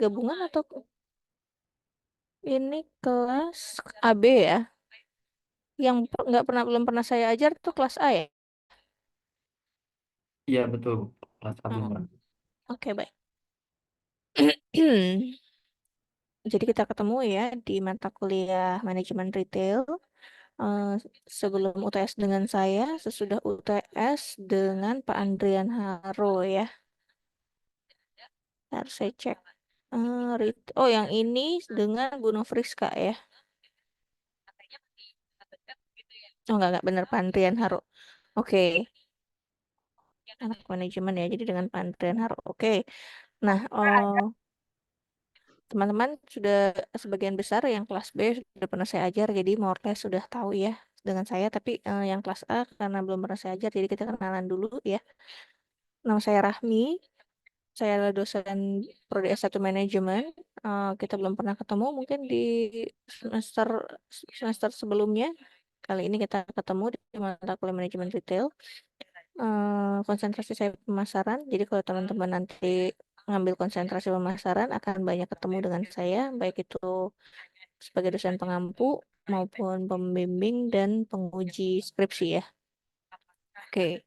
gabungan atau ini kelas AB ya? Yang belum pernah saya ajar tuh kelas A ya? Iya betul, kelas AB Hmm, Mbak. oke, baik. Jadi kita ketemu ya di mata kuliah manajemen retail. eh, Sebelum UTS dengan saya, sesudah UTS dengan Pak Andrian Haro ya. Harus saya cek. Oh, yang ini dengan Bu Novriska ya. Oh, enggak bener Pak Andrian Haro. Oke, anak manajemen ya. Jadi dengan Pak Andrian Haro. Oke. Nah, teman-teman sudah sebagian besar yang kelas B sudah pernah saya ajar, jadi more or less sudah tahu ya dengan saya. Tapi yang kelas A karena belum pernah saya ajar, jadi kita kenalan dulu ya. Nama saya Rahmi, saya adalah dosen Prodi S1 Manajemen. Kita belum pernah ketemu, mungkin di semester semester sebelumnya. Kali ini kita ketemu di mata kuliah manajemen retail. Konsentrasi saya pemasaran. Jadi kalau teman-teman nanti ngambil konsentrasi pemasaran akan banyak ketemu dengan saya, baik itu sebagai dosen pengampu maupun pembimbing dan penguji skripsi ya. Oke,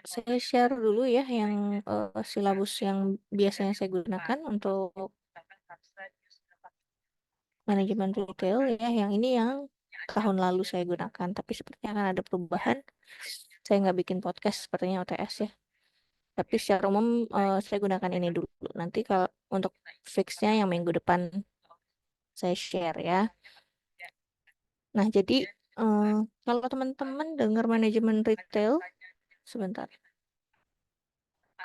saya share dulu ya yang silabus yang biasanya saya gunakan untuk manajemen retail ya. Yang ini yang tahun lalu saya gunakan, tapi sepertinya akan ada perubahan. Saya nggak bikin podcast sepertinya OTS ya. Tapi secara umum saya gunakan ini dulu. Nanti kalau untuk fixnya yang minggu depan saya share ya. Nah, jadi eh, kalau teman-teman dengar manajemen retail, sebentar.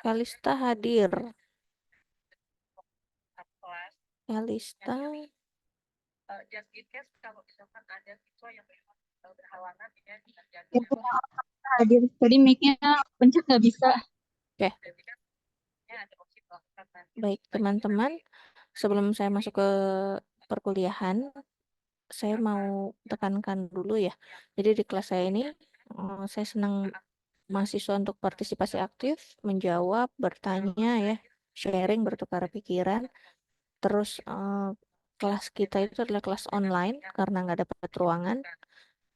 Kalista hadir. Kalista, Itu hadir. Tadi mic-nya pencet nggak bisa. oke. Baik, teman-teman. Sebelum saya masuk ke perkuliahan, saya mau tekankan dulu ya. Jadi di kelas saya ini, saya senang mahasiswa untuk partisipasi aktif, menjawab, bertanya ya, sharing, bertukar pikiran. Terus kelas kita itu adalah kelas online karena nggak dapat ruangan.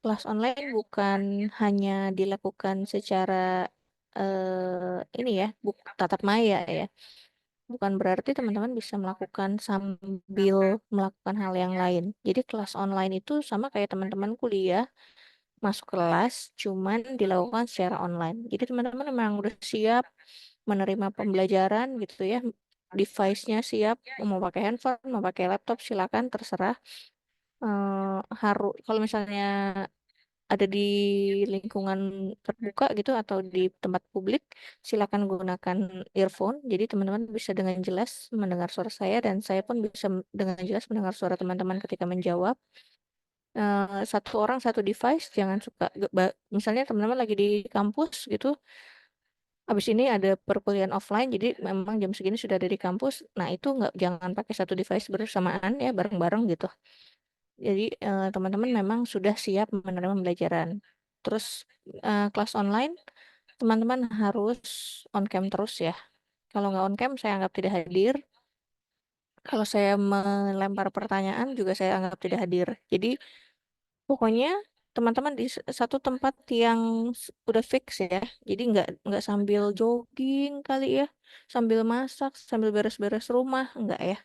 Kelas online bukan hanya dilakukan secara ini ya, tatap maya ya. Bukan berarti teman-teman bisa melakukan sambil melakukan hal yang lain. Jadi kelas online itu sama kayak teman-teman kuliah, masuk kelas, cuman dilakukan secara online. Jadi teman-teman memang udah siap menerima pembelajaran gitu ya. Device-nya siap, mau pakai handphone, mau pakai laptop, silakan terserah. Kalau misalnya ada di lingkungan terbuka gitu atau di tempat publik, silakan gunakan earphone. Jadi teman-teman bisa dengan jelas mendengar suara saya dan saya pun bisa dengan jelas mendengar suara teman-teman ketika menjawab. Satu orang satu device, jangan suka misalnya teman-teman lagi di kampus gitu. Habis ini ada perkuliahan offline, jadi memang jam segini sudah ada di kampus. Nah, itu nggak jangan pakai satu device bersamaan ya, bareng-bareng gitu. Jadi teman-teman memang sudah siap menerima pembelajaran. Terus kelas online, teman-teman harus on cam terus ya. Kalau nggak on cam, saya anggap tidak hadir. Kalau saya melempar pertanyaan juga saya anggap tidak hadir. Jadi pokoknya teman-teman di satu tempat yang udah fix ya. Jadi nggak sambil jogging kali ya, sambil masak, sambil beres-beres rumah, nggak ya.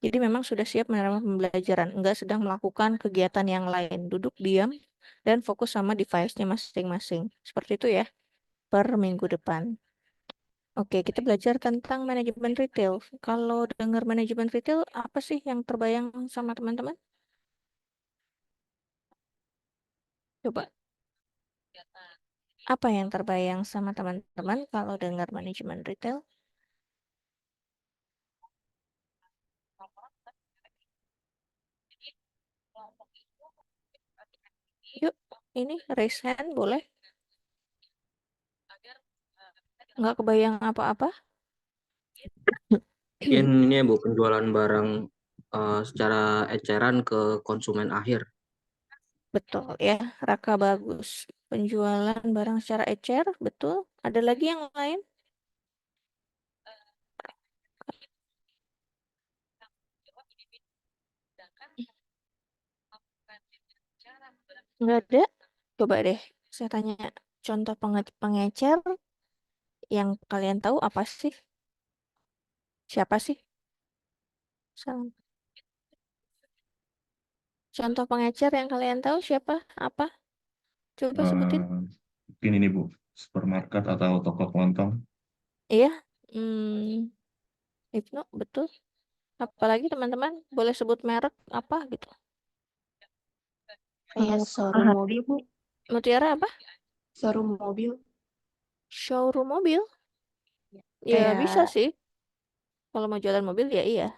Jadi memang sudah siap menerima pembelajaran, nggak sedang melakukan kegiatan yang lain. Duduk diam dan fokus sama device-nya masing-masing. Seperti itu ya, per minggu depan. Oke, kita belajar tentang manajemen retail. Kalau dengar manajemen retail, apa sih yang terbayang sama teman-teman? Coba, apa yang terbayang sama teman-teman kalau dengar manajemen retail? Yuk, ini raise hand boleh? Nggak kebayang apa-apa? Mungkin ini ya Bu, penjualan barang secara eceran ke konsumen akhir. Betul ya, Raka bagus. Penjualan barang secara ecer, betul. Ada lagi yang lain? Nggak ada. Coba deh, saya tanya contoh pengecer yang kalian tahu apa sih? Siapa sih? Sa- Contoh pengecer yang kalian tahu siapa? Apa? Coba sebutin. Eh, Mungkin ini Bu, supermarket atau toko kelontong. Iya. Hmm, Ibnu, betul. Apalagi teman-teman boleh sebut merek apa gitu. Kayak showroom Mahal. mobil, Bu. Mutiara apa? Showroom mobil. Showroom mobil. Ya bisa Kayak sih. Kalau mau jualan mobil ya iya.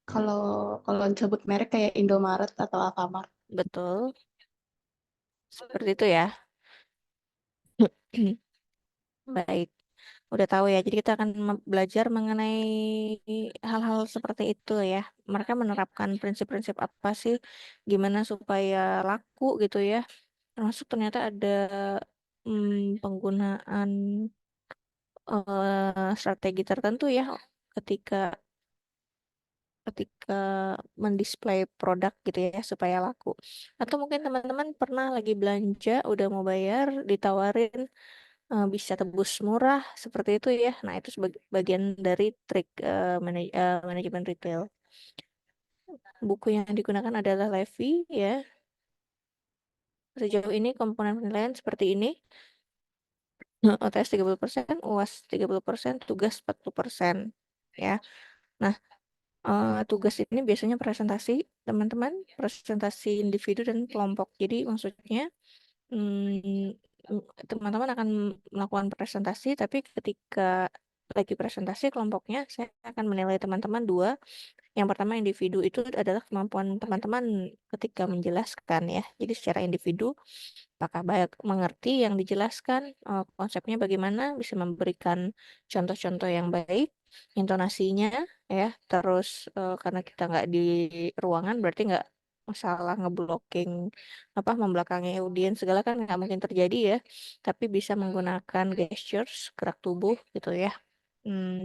kalau kalau disebut merek kayak Indomaret atau Alfamart. Betul. Seperti itu ya. Baik. Udah tahu ya. Jadi kita akan belajar mengenai hal-hal seperti itu ya. Mereka menerapkan prinsip-prinsip apa sih? Gimana supaya laku gitu ya. Termasuk ternyata ada penggunaan strategi tertentu ya ketika ketika mendisplay produk gitu ya supaya laku. Atau mungkin teman-teman pernah lagi belanja, udah mau bayar, ditawarin bisa tebus murah seperti itu ya. Nah, itu sebagai bagian dari trik manajemen retail. Buku yang digunakan adalah Levy ya. Sejauh ini komponen penilaian seperti ini. OTS 30%, UAS 30%, tugas 40%. Ya. Nah, tugas ini biasanya presentasi teman-teman, presentasi individu dan kelompok. Jadi maksudnya hmm, teman-teman akan melakukan presentasi, tapi ketika lagi presentasi kelompoknya, saya akan menilai teman-teman dua. Yang pertama individu itu adalah kemampuan teman-teman ketika menjelaskan ya. Jadi secara individu apakah baik mengerti yang dijelaskan, konsepnya bagaimana, bisa memberikan contoh-contoh yang baik, intonasinya ya, terus karena kita nggak di ruangan berarti nggak masalah ngeblocking apa membelakangi audiens segala kan nggak mungkin terjadi ya, tapi bisa menggunakan gestures, gerak tubuh gitu ya.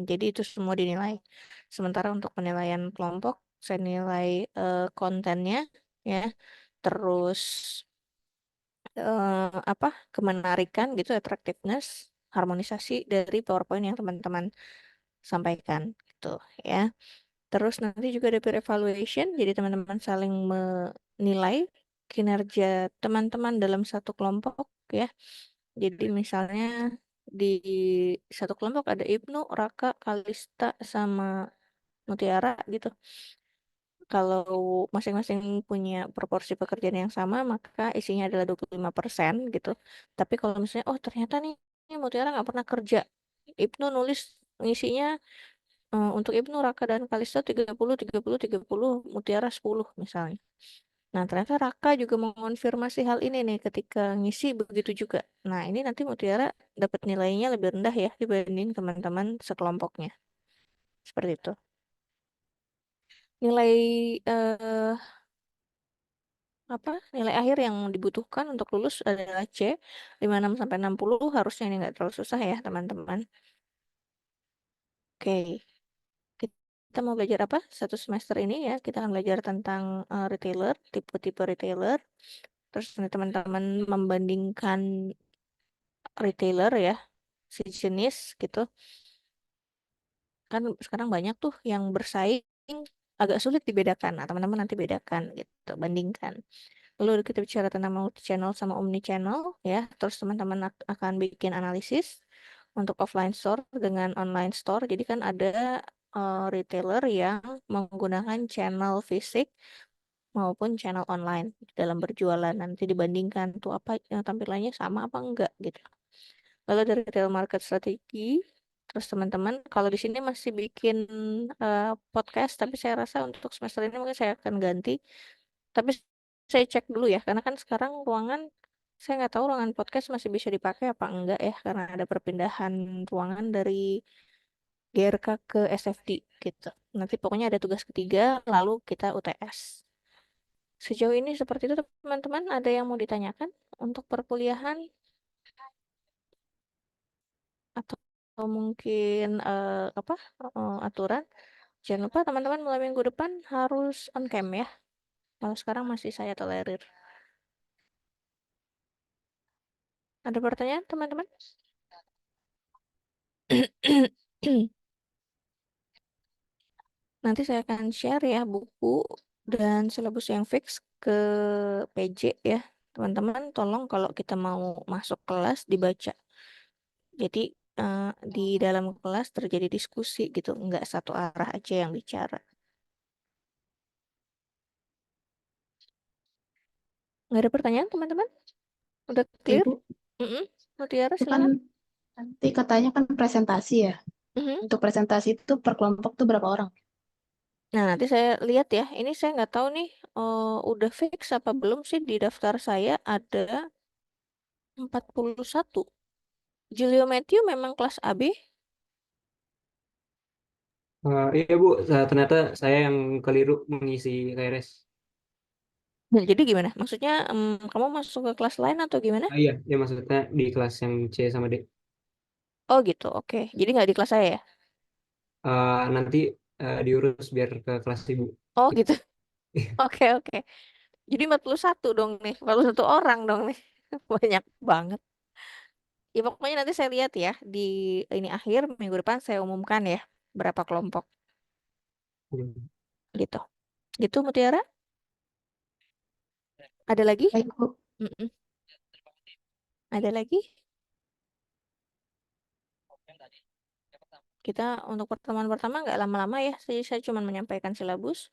Jadi itu semua dinilai. Sementara untuk penilaian kelompok, saya nilai kontennya ya, terus apa kemenarikan gitu, attractiveness, harmonisasi dari PowerPoint yang teman-teman sampaikan gitu ya. Terus nanti juga ada peer evaluation, jadi teman-teman saling menilai kinerja teman-teman dalam satu kelompok ya. Jadi misalnya di satu kelompok ada Ibnu, Raka, Kalista, sama Mutiara gitu. Kalau masing-masing punya proporsi pekerjaan yang sama, maka isinya adalah 25% gitu. Tapi kalau misalnya, oh ternyata nih Mutiara nggak pernah kerja. Ibnu nulis ngisinya untuk Ibnu, Raka, dan Kalista 30, 30, 30, Mutiara 10 misalnya. Nah, ternyata Raka juga mengonfirmasi hal ini nih ketika ngisi begitu juga. Nah, ini nanti Mutiara dapat nilainya lebih rendah ya dibanding teman-teman sekelompoknya. Seperti itu. Nilai eh, apa nilai akhir yang dibutuhkan untuk lulus adalah C 56 sampai 60, harusnya ini nggak terlalu susah ya teman-teman. Oke, kita mau belajar apa satu semester ini ya, kita akan belajar tentang retailer, tipe-tipe retailer, terus nanti teman-teman membandingkan retailer ya sejenis gitu kan, sekarang banyak tuh yang bersaing, agak sulit dibedakan. Nah teman-teman nanti bedakan gitu, bandingkan. Lalu kita bicara tentang multi channel sama omni channel ya. Terus teman-teman akan bikin analisis untuk offline store dengan online store. Jadi kan ada retailer yang menggunakan channel fisik maupun channel online dalam berjualan. Nanti dibandingkan tuh apa tampilannya sama apa enggak gitu. Lalu dari retail market strategi, terus teman-teman kalau di sini masih bikin podcast, tapi saya rasa untuk semester ini mungkin saya akan ganti. Tapi saya cek dulu ya, karena kan sekarang ruangan, saya nggak tahu ruangan podcast masih bisa dipakai apa enggak ya, karena ada perpindahan ruangan dari GRK ke SFD gitu. Nanti pokoknya ada tugas ketiga, lalu kita UTS. Sejauh ini seperti itu teman-teman, ada yang mau ditanyakan untuk perkuliahan atau mungkin apa aturan? Jangan lupa teman-teman mulai minggu depan harus on cam ya. Kalau sekarang masih saya tolerir. Ada pertanyaan, teman-teman? Nanti saya akan share ya buku dan silabus yang fix ke PJ ya. Teman-teman, tolong kalau kita mau masuk kelas dibaca. Jadi di dalam kelas terjadi diskusi gitu, nggak satu arah aja yang bicara. Nggak ada pertanyaan, teman-teman? Udah clear? Ibu, Mutiara, itu kan silakan. nanti katanya kan presentasi ya. Mhm. Untuk presentasi itu per kelompok tuh berapa orang? Nah, nanti saya lihat ya. Ini saya nggak tahu nih, udah fix apa belum sih di daftar saya ada 41. Julio Matthew memang kelas AB. Iya Bu, ternyata saya yang keliru mengisi KRS. Nah, jadi gimana? Maksudnya kamu masuk ke kelas lain atau gimana? Iya, ya maksudnya di kelas yang C sama D. Oh gitu, oke. Jadi nggak di kelas saya ya? Nanti diurus biar ke kelas Ibu. Oh gitu. Oke, oke. Jadi 41 dong nih. 41 orang dong nih. Banyak banget. Ya pokoknya nanti saya lihat ya. Di ini akhir minggu depan saya umumkan ya. Berapa kelompok gitu. Gitu Mutiara? Ada lagi? Baik, Bu. Mm-mm. Ada lagi? Kita untuk pertemuan pertama nggak lama-lama ya. Saya cuma menyampaikan silabus,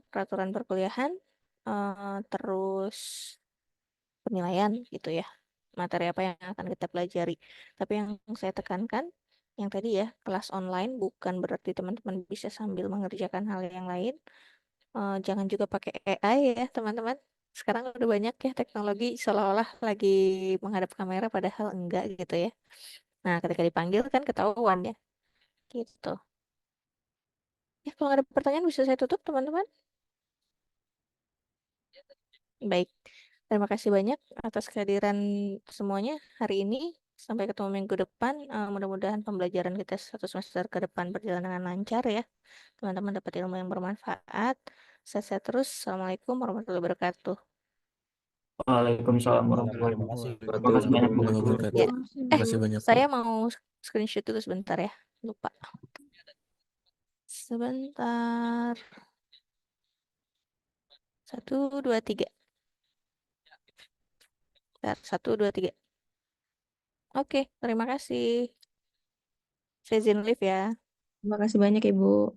peraturan perkuliahan, terus penilaian gitu ya. Materi apa yang akan kita pelajari. Tapi yang saya tekankan, yang tadi ya, kelas online bukan berarti teman-teman bisa sambil mengerjakan hal yang lain. Jangan juga pakai AI ya, teman-teman. Sekarang udah banyak ya teknologi seolah-olah lagi menghadap kamera padahal enggak gitu ya. Nah, ketika dipanggil kan ketahuan ya. Gitu. Ya, kalau nggak ada pertanyaan bisa saya tutup, teman-teman. Baik. Terima kasih banyak atas kehadiran semuanya hari ini. Sampai ketemu minggu depan. Mudah-mudahan pembelajaran kita satu semester ke depan berjalan dengan lancar ya. Teman-teman dapat ilmu yang bermanfaat. Sehat-sehat terus. Assalamualaikum warahmatullahi wabarakatuh. Waalaikumsalam warahmatullahi Terima kasih. wabarakatuh. Wabarakatuh. Terima kasih banyak, Bu. Warahmatullahi wabarakatuh. Ya, Terima kasih banyak, Bu. saya mau screenshot dulu sebentar ya. Lupa. Sebentar. 1, 2, 3. Bentar, 1, 2, 3. Oke, terima kasih. Saya izin live ya. Terima kasih banyak, Ibu.